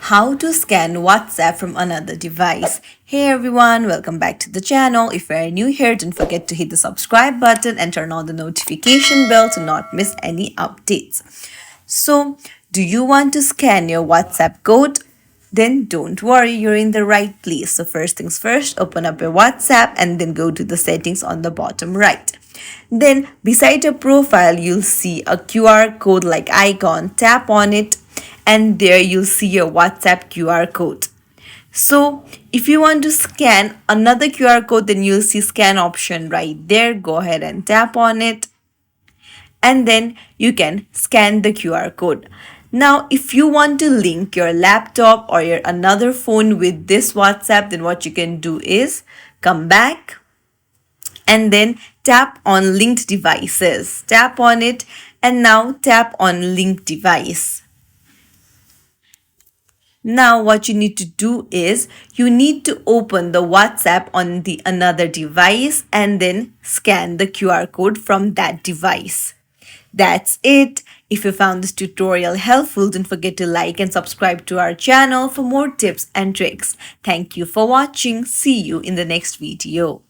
How to scan WhatsApp from another device. Hey everyone, welcome back to the channel. If you're new here, don't forget to hit the subscribe button and turn on the notification bell to not miss any updates. So, do you want to scan your WhatsApp code? Then don't worry, you're in the right place. So first things first, open up your WhatsApp and then go to the settings on the bottom right. Then beside your profile, you'll see a QR code like icon. Tap on it and there you'll see your WhatsApp QR code. So if you want to scan another QR code, then you'll see scan option right there. Go ahead and tap on it and then you can scan the QR code. Now, if you want to link your laptop or your another phone with this WhatsApp, then what you can do is come back and then tap on linked devices. Tap on it and now tap on link device. Now what you need to do is you need to open the WhatsApp on the another device and then scan the QR code from that device. That's it. If you found this tutorial helpful, don't forget to like and subscribe to our channel for more tips and tricks. Thank you for watching. See you in the next video.